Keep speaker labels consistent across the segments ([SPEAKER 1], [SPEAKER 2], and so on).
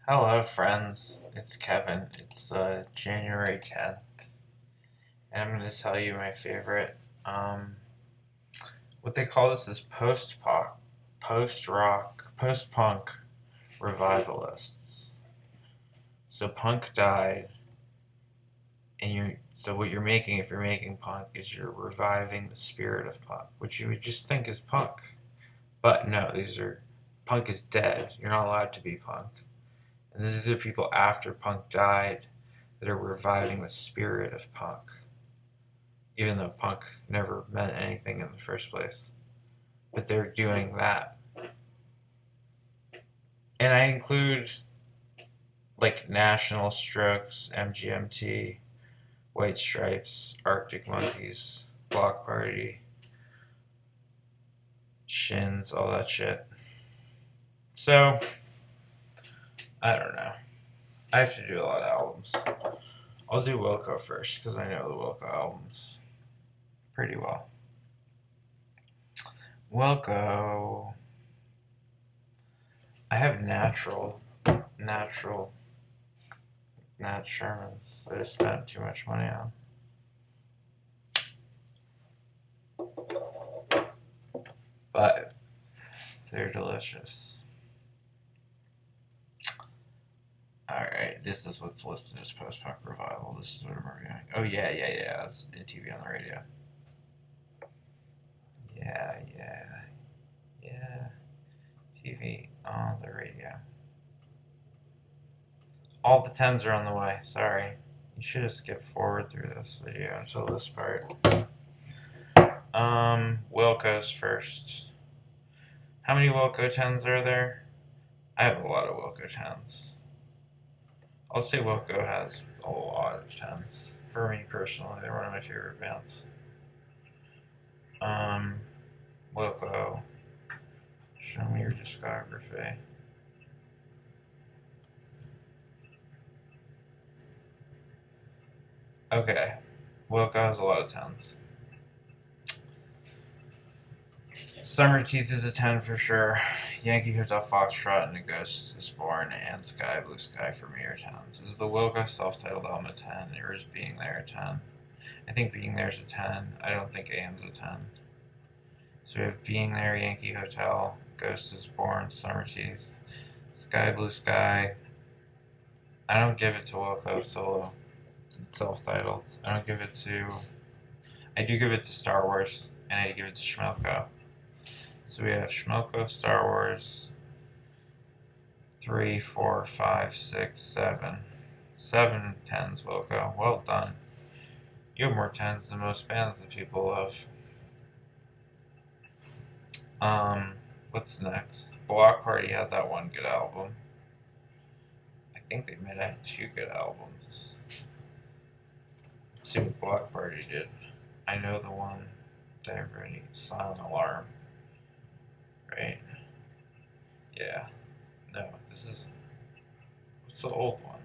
[SPEAKER 1] Hello, friends. It's Kevin. It's January 10th, and I'm going to tell you my favorite. Um, what they call this is post-pop, post-rock, post-punk revivalists. So punk died, and what you're making if you're making punk is you're reviving the spirit of punk, which you would just think is punk. But no, punk is dead. You're not allowed to be punk. And these are people after punk died that are reviving the spirit of punk, even though punk never meant anything in the first place. But they're doing that. And I include like National Strokes, MGMT, White Stripes, Arctic Monkeys, Block Party, Shins, all that shit. So, I don't know. I have to do a lot of albums. I'll do Wilco first because I know the Wilco albums pretty well. Wilco. I have natural Nat Shermans that I spent too much money on. But they're delicious. Alright, this is what's listed as post-punk revival. This is what I'm reviewing. Oh, yeah. It's in TV on the radio. Yeah. TV on the radio. All the 10s are on the way. Sorry. You should have skipped forward through this video until this part. Wilco's first. How many Wilco 10s are there? I have a lot of Wilco 10s. I'll say Wilco has a lot of 10s. For me personally, they're one of my favorite bands. Wilco. Show me your discography. Okay. Wilco has a lot of 10s. Summer Teeth is a 10 for sure. Yankee Hotel Foxtrot and A Ghost is Born and Sky Blue Sky for me are 10s. Is the Wilco self-titled album a 10 or is Being There a 10? I think Being There's a 10. I don't think AM's a 10. So we have Being There, Yankee Hotel, Ghost is Born, Summer Teeth, Sky Blue Sky. I don't give it to Wilco solo. It's self-titled. I do give it to Star Wars, and I give it to Schmelko. So we have Schmelko, Star Wars, 3, 4, 5, 6, 7. 7 10s, Wilco. Well done. You have more 10s than most bands that people love. What's next? Block Party had that one good album. I think they might have 2 good albums. Let's see what Block Party did. I know the one that everybody Silent Alarm. Right? Yeah. No, what's the old one?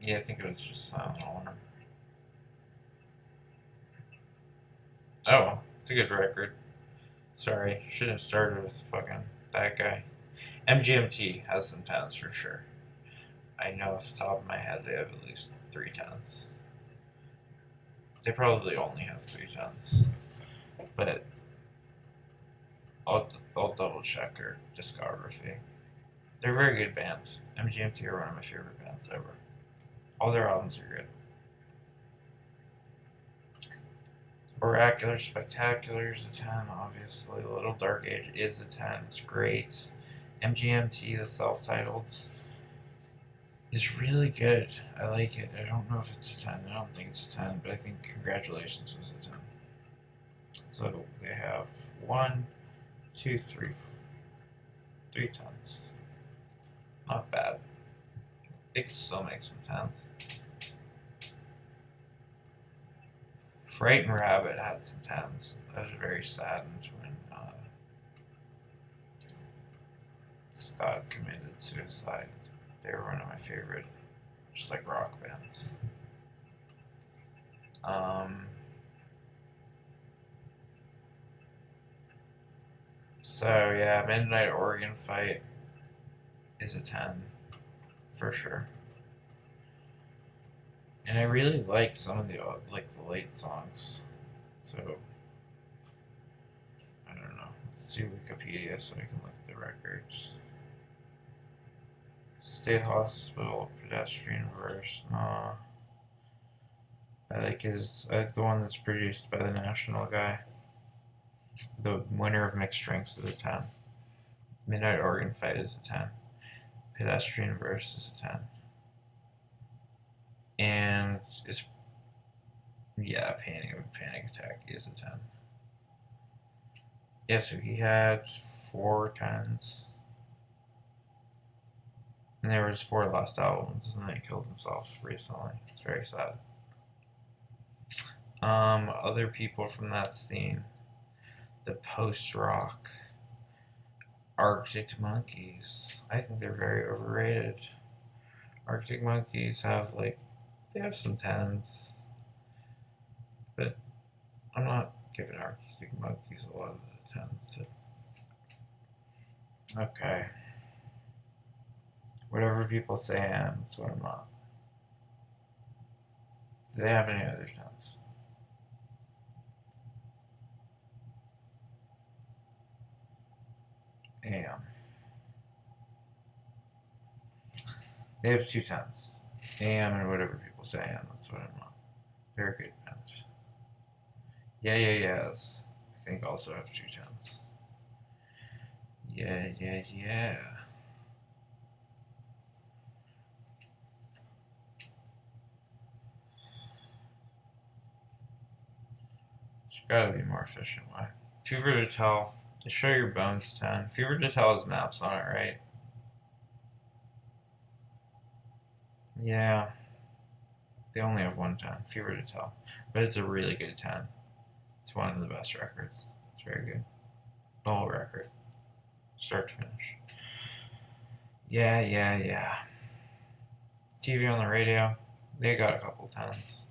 [SPEAKER 1] Yeah, I think it was just Silent Alarm. Oh, it's a good record. Sorry, shouldn't have started with fucking that guy. MGMT has some 10s for sure. I know off the top of my head they have at least 3 10s. They probably only have 3 10s. But I'll double check their discography. They're a very good band. MGMT are one of my favorite bands ever. All their albums are good. Oracular Spectacular is a 10, obviously. Little Dark Age is a 10. It's great. MGMT, the self-titled, is really good. I like it. I don't know if it's a 10. I don't think it's a 10, but I think Congratulations was a 10. So they have 1, 2, 3, 3 10s. Not bad. They could still make some 10s. Frightened Rabbit had some 10s. I was very saddened when Scott committed suicide. They were one of my favorite, just like rock bands. So yeah, Midnight Organ Fight is a 10 for sure. And I really like some of the late songs. So I don't know. Let's see Wikipedia so I can look at the records. State Hospital Pedestrian Verse. No. I like the one that's produced by the National guy. The winner of mixed drinks is a 10. Midnight Organ Fight is a 10. Pedestrian Verse is a 10. And Panic Attack is a 10. Yeah, so he had 4 10s. And there were his 4 last albums, and then he killed himself recently. It's very sad. Other people from that scene. The post-rock Arctic Monkeys. I think they're very overrated. Arctic Monkeys they have some 10s. But I'm not giving Arctic Monkeys a lot of the 10s to. Okay. Whatever people say I am, that's what I'm not. Do they have any other 10s? AM. They have 2 10s. AM and whatever people say I am, that's what I'm not. Very good band. Yes. I think also have 2 10s. Yeah. There's gotta be a more efficient way. Fever to Tell. They show your bones 10. Fever to Tell has maps on it, right? Yeah. They only have 1 10. Fever to Tell. But it's a really good 10. It's one of the best records. It's very good. The whole record. Start to finish. Yeah. TV on the radio. They got a couple 10s.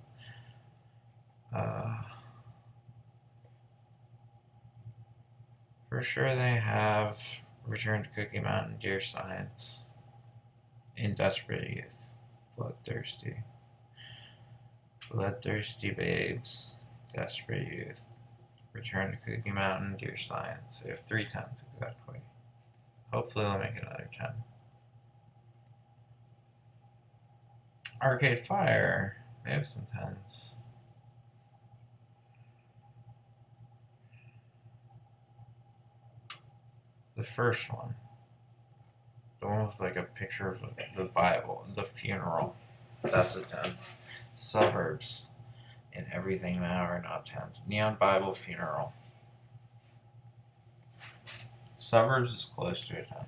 [SPEAKER 1] For sure they have Return to Cookie Mountain, Dear Science, and Desperate Youth. Bloodthirsty Babes, Desperate Youth, Return to Cookie Mountain, Dear Science. They have 3 10s exactly. Hopefully they'll make another 10. Arcade Fire, they have some 10s. The first one. The one with a picture of the Bible, the funeral. That's a 10. Suburbs and Everything Now are not 10s. Neon Bible Funeral. Suburbs is close to a 10.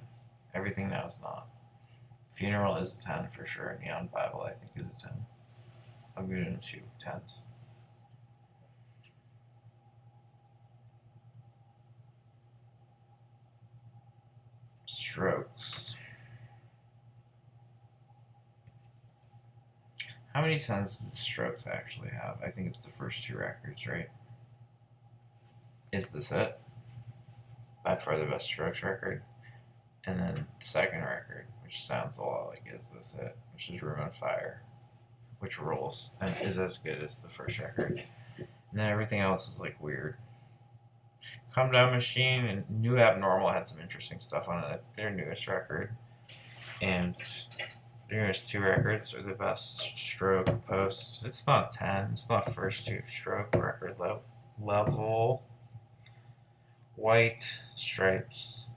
[SPEAKER 1] Everything Now is not. Funeral is a 10 for sure. Neon Bible, I think, is a 10. I'm giving them 2 10s. Strokes. How many 10s did the Strokes actually have? I think it's the first 2 records, right? Is This It? By far the best Strokes record. And then the second record, which sounds a lot like Is This It? Which is Room on Fire, which rules and is as good as the first record. And then everything else is weird. Calm Down Machine and New Abnormal had some interesting stuff on it. Their newest record. And their newest 2 records are the best Stroke posts. It's not 10. It's not first 2 Stroke record level. White Stripes.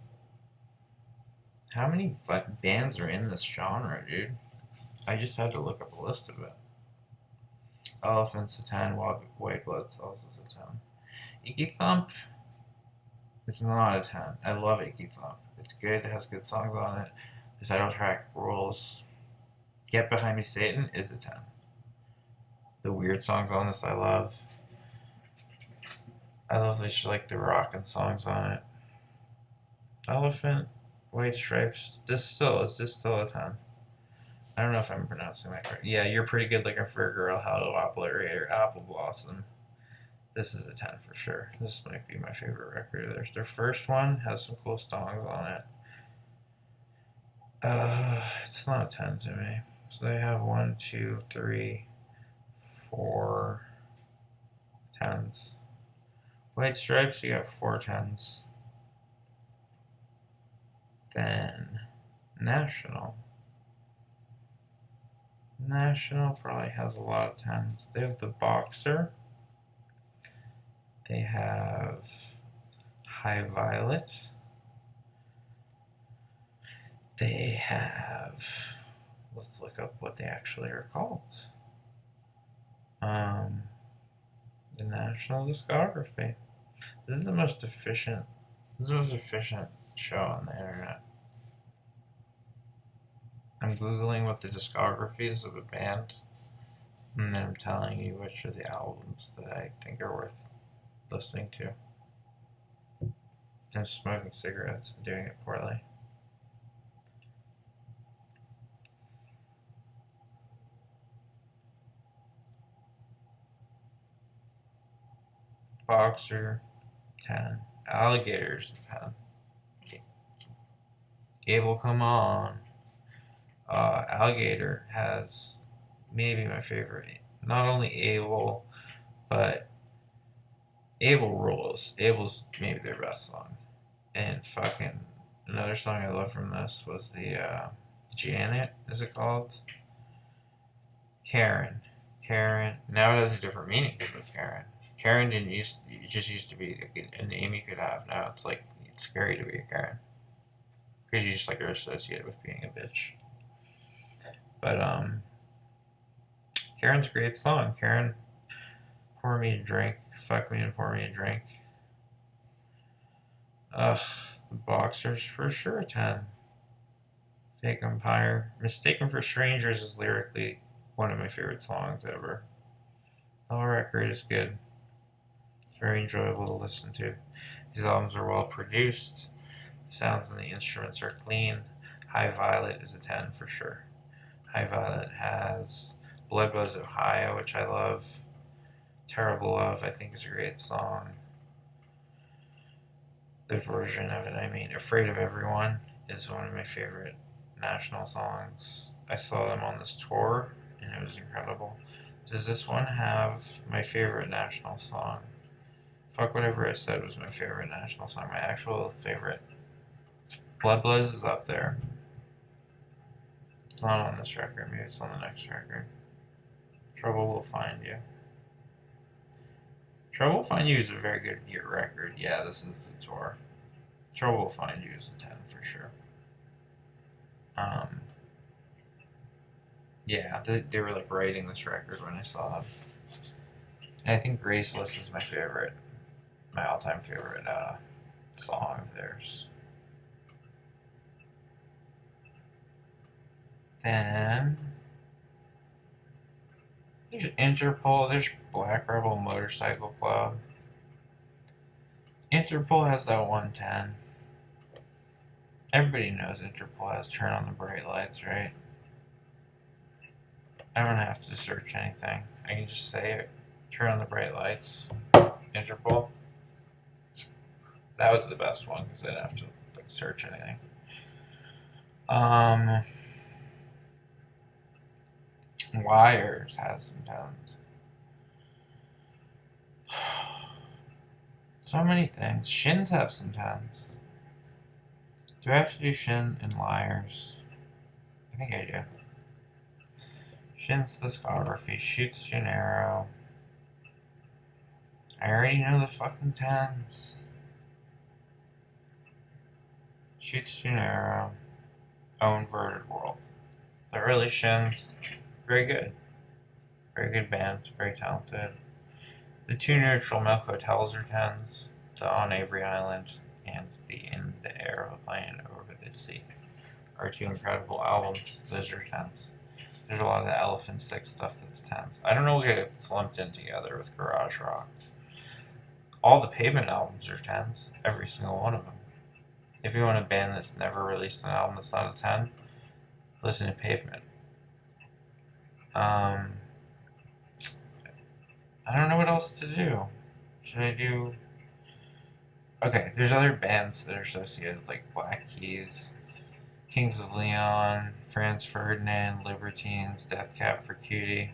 [SPEAKER 1] How many bands are in this genre, dude? I just had to look up a list of it. Elephant's a 10. White Blood Cells is a 10. Icky Thump. It's not a 10. I love Icky Thump. It's good. It has good songs on it. The title track rules. Get Behind Me, Satan is a 10. The weird songs on this I love. I love the rockin' songs on it. Elephant, White Stripes. Is this still a 10? I don't know if I'm pronouncing that correct. Yeah, You're Pretty Good Looking for a Girl, How to Obliterate Her, Apple Blossom. This is a 10 for sure. This might be my favorite record of theirs. Their first one has some cool songs on it. It's not a 10 to me. So they have 1, 2, 3, 4 10s. White Stripes, you got 4 10s. Then National. National probably has a lot of 10s. They have the Boxer. They have High Violet. They have, let's look up what they actually are called. The National Discography. This is the most efficient show on the internet. I'm Googling what the discography is of a band, and then I'm telling you which of the albums that I think are worth listening to. I'm smoking cigarettes and doing it poorly. Boxer, 10. Alligators, 10. Gable, come on. Alligator has maybe my favorite. Not only Abel, but Abel rules. Abel's maybe their best song. And fucking another song I love from this was the Janet, is it called? Karen. Now it has a different meaning because of Karen. Karen it just used to be a name you could have. Now it's like it's scary to be a Karen because you just like are associated with being a bitch. But Karen's a great song. Karen, pour me a drink, fuck me and pour me a drink. The Boxers for sure a 10. Fake Empire. Mistaken for Strangers is lyrically one of my favorite songs ever. The whole record is good. It's very enjoyable to listen to. These albums are well produced. The sounds and the instruments are clean. High Violet is a 10 for sure. High Violet has Blood Buzz Ohio, which I love. Terrible Love, I think, is a great song. The version of it, Afraid of Everyone is one of my favorite National songs. I saw them on this tour, and it was incredible. Does this one have my favorite National song? Fuck whatever I said was my favorite National song. My actual favorite. Blood Buzz is up there. It's not on this record. Maybe it's on the next record. Trouble Will Find You. Trouble Will Find You is a very good year record. Yeah, this is the tour. Trouble Will Find You is a 10 for sure. Yeah, they were like writing this record when I saw them. And I think Graceless is my all-time favorite song of theirs. Then there's Interpol, there's Black Rebel Motorcycle Club. Interpol has that 110. Everybody knows Interpol has Turn on the Bright Lights, right? I don't have to search anything. I can just say it. Turn on the Bright Lights. Interpol. That was the best one because I didn't have to search anything. Wires has some tons. So many things. Shins have some tons. Do I have to do Shin and Liars? I think I do. Shin's Discography. Shoots Gennaro. I already know the fucking tens. Shoots Gennaro. Oh, Inverted World. The early Shins, very good. Very good band, very talented. The two Neutral Milk Hotels are 10s. The On Avery Island and the In the Aeroplane Over the Sea are two incredible albums. Those are 10s. There's a lot of the Elephant Six stuff that's 10s. I don't know what gets lumped in together with garage rock. All the Pavement albums are 10s. Every single one of them. If you want a band that's never released an album that's not a 10, listen to Pavement. I don't know what else to do. Should I do? Okay, there's other bands that are associated, like Black Keys, Kings of Leon, Franz Ferdinand, Libertines, Death Cab for Cutie.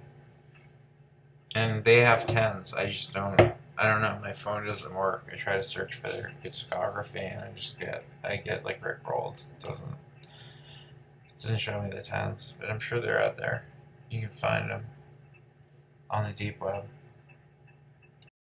[SPEAKER 1] And they have tens. I just don't. I don't know. My phone doesn't work. I try to search for their discography, and I get like rickrolled. It doesn't show me the tens, but I'm sure they're out there. You can find them on the deep web.